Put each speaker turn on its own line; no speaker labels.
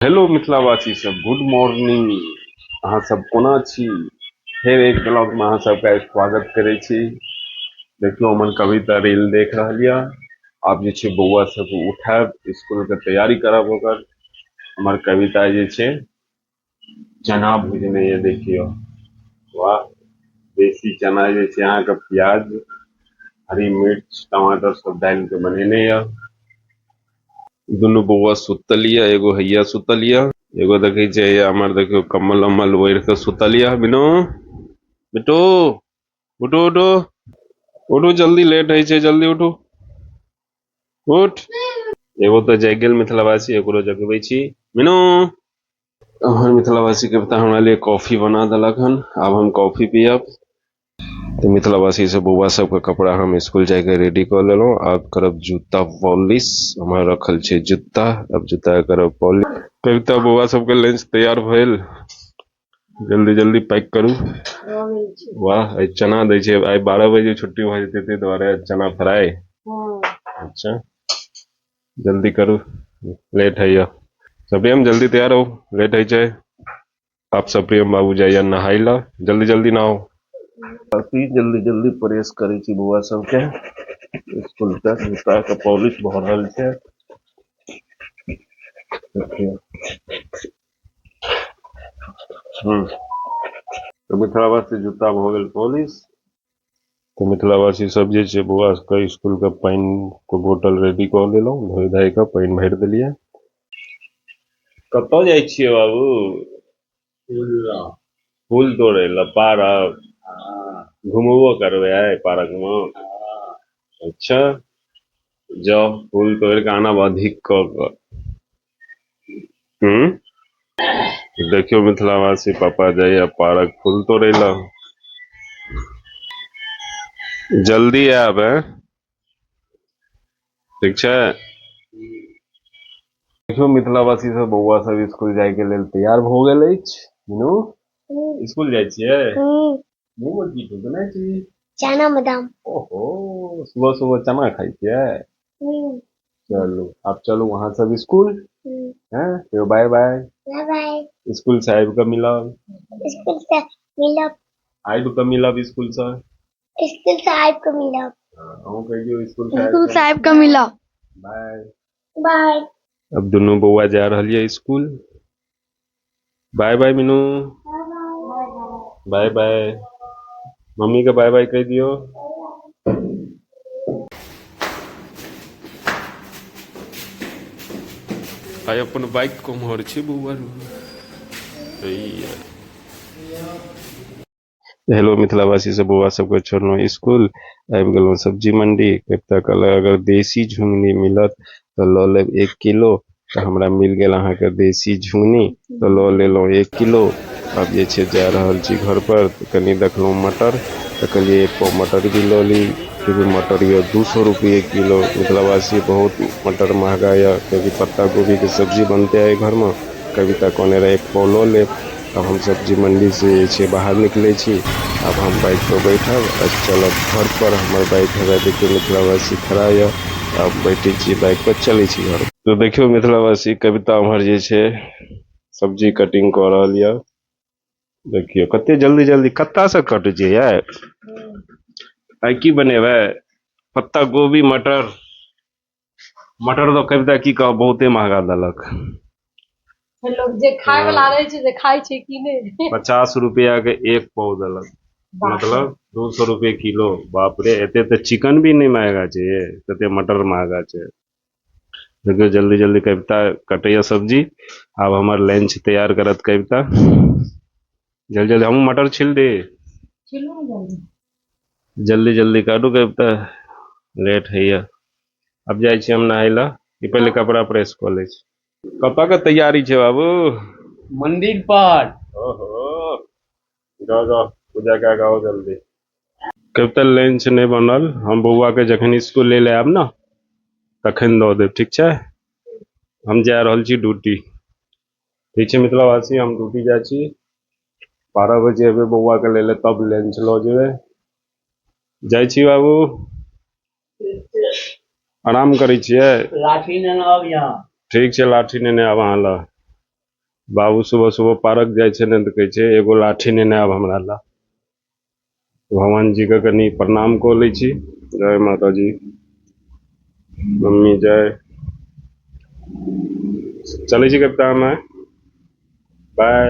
Hello मिथिलावासी सब, good morning. अहाँ सब कोना छी? फेर एक ब्लॉग में अहाँ सबका स्वागत करे छी। देखियो हमर कविता रील देख रहल यऽ। आब जे छै बौआ सबके उठायब, स्कूल के तैयारी करब ओकर। हमर कविता जे छै चना भुजने ये, देखियो। वाह। देसी चना जे छै अहाँके प्याज, हरी मिर्च, टमाटर सब डाल के बनेने यऽ। दुनू बौआ सुतल यऽ, एगो हैया सुतल यऽ, एगो देखे छै हमर, देखियो कम्बल अम्बल ओढ़ के सुतल यऽ। बिनू, बिटू, उठू उठू उठू, जल्दी लेट है छै, जल्दी उठू, उठ। एगो तो जाग गेल मिथिलावासी, एकरो जगबै छी। बिनू। हमर मिथिलावासी कविता हमरा लिए कॉफी बना देलक हन, आब हम कॉफी पियब। तो मिथिलावासी से बौआ सबके कपड़ा हम स्कूल जाके रेडी कर लेलहुँ। आब करब जूता पॉलिश। हमारा रखल छै जूता, अब जूता करब पॉलिश। कविता बौआ सबके लंच तैयार भेल, जल्दी जल्दी पैक करू। वाह, आई चना दै छै। आई 12 बजे छुट्टी हो जेते, ताहि दुआरे चना फ्राई। अच्छा, जल्दी करू, लेट है। सप्रियम जल्दी तैयार हो, लेट है छै। आप सप्रियम बाबू जाइए नहाई ला, जल्दी जल्दी नहाओ। काफी जल्दी जल्दी प्रेस करे छी बौआ सबके स्कूल तक। जूता के पॉलिश भ रहल छै। तो मिथिलावासी जूता भ गेल पॉलिश। तो मिथिलावासी सब जे छै बौआ के स्कूल के पानी के बोतल रेडी कर लेलहुँ, धोई धाई के पानी भरि देलियै। कतऽ जाइ छियै बाबू? फूल तोड़े ला पार्क? घुमबो करबै आइ पार्क में? अच्छा, जाओ फूल तोड़ के आना अधिक क। देखियो मिथिलावासी, पापा जाइए पार्क फूल तोड़े ला। जल्दी आब, ठीक छै। देखियो मिथिलावासी सब, बौआ सब स्कूल जाय के लेल तैयार भ गेल अछि। मीनू, स्कूल जाइ छियै? मुंह में की ठुकने छी? चना बादाम। ओहो, सुबह सुबह चना खाई छियै? चलो, अब चलो वहां सब स्कूल। हैं, bye bye. Bye bye. School से आबि के मिलब। स्कूल से मिलब। आबि के मिलब स्कूल से। स्कूल से आबि के मिलब। अहूँ कह दियो स्कूल से आबि के मिलब। Bye bye. अब दोनों बौआ जा रही है school. Bye bye Meenu. Bye bye. Mummy के बाय बाय कह दियो। आई अपन बाइक को मोहर छी बौआ। हेलो मिथिलावासी से, बौआ सबके छोड़लहुँ स्कूल, आबि गेलहुँ सब्जी मंडी। कविता कहलक अगर देसी झुंगनी मिलत तो लऽ लेब 1 किलो। तो हमरा मिल गेल अहाँके देसी झुंगनी, तो लऽ लेलहुँ 1 किलो। अब जे छै जा रहल छी घर पर, तो कनी देखलहुँ मटर, तो कहलिए 1 पाव मटर भी लऽ ली, क्योंकि मटर ये 200 रुपये किलो। मिथिलावासी बहुत मटर महंगा है, क्योंकि पत्ता गोभी के सब्जी बनते है घर में। कविता कहने रहे 1 पाव लऽ लेब। अब हम सब्जी मंडी से बाहर निकले छी। अब हम बाइक पर बैठब आ चलब घर पर। हमार बाइक है, देखियो मिथिलावासी खड़ा है। अब बैठे छी बाइक पर, चले छी घर। तो देखियो मिथिलावासी, कविता हमर जे छै सब्जी कटिंग कर रहल है। देखियो कते जल्दी जल्दी कत्ता से कट जे है। आई की बनेबै? पत्ता गोभी मटर। मटर तो कविता की कह, बहुते महंगा देलक।
लोग जे खाय वाला रहे छै, जे खाय छै कि नहीं।
50 रुपया के 1 पाव देलक, मतलब 200 रुपये किलो। बाप रे, एते तो चिकन भी नहीं महंगा छै ये, कते मटर महंगा छै। देखियो जल्दी जल्दी कविता कटैया सब्जी। अब हमार लंच तैयार करत कविता। जल्दी जल्दी हम मटर छिल दे। जल्दी जल्दी काटू कविता, लेट है। अब जाय छी हम नहाय ला, पहले कपड़ा प्रेस कर ले छी। कतऽ के तैयारी छै बाबू?
मंदिर पर।
ओहो, जाओ जाओ पूजा कऽ के आओ जल्दी। कविता लंच नहीं बनल, हम बौआ के जखन स्कूल ले ले आयब ना, तखन दऽ देब, ठीक छै। हम जा रहल छी ड्यूटी, ठीक छै मिथिलावासी। हम ड्यूटी जाइ छी, 12 बजे एबै बौआ के ले ले, तब लंच लऽ जेबै। जाइ छी बाबू, आराम करै छियै?
लाठी नेने आब यहाँ।
ठीक छै, लाठी नेने आब अहाँ लग। बाबू सुबह सुबह पार्क जाइ छै ने तऽ कहै छै एगो लाठी नेने आब हमरा ला। भगवान जी के कनि प्रणाम कऽ लै छी। जय माता जी। मम्मी जय। चलै छी कप्तान, बाय।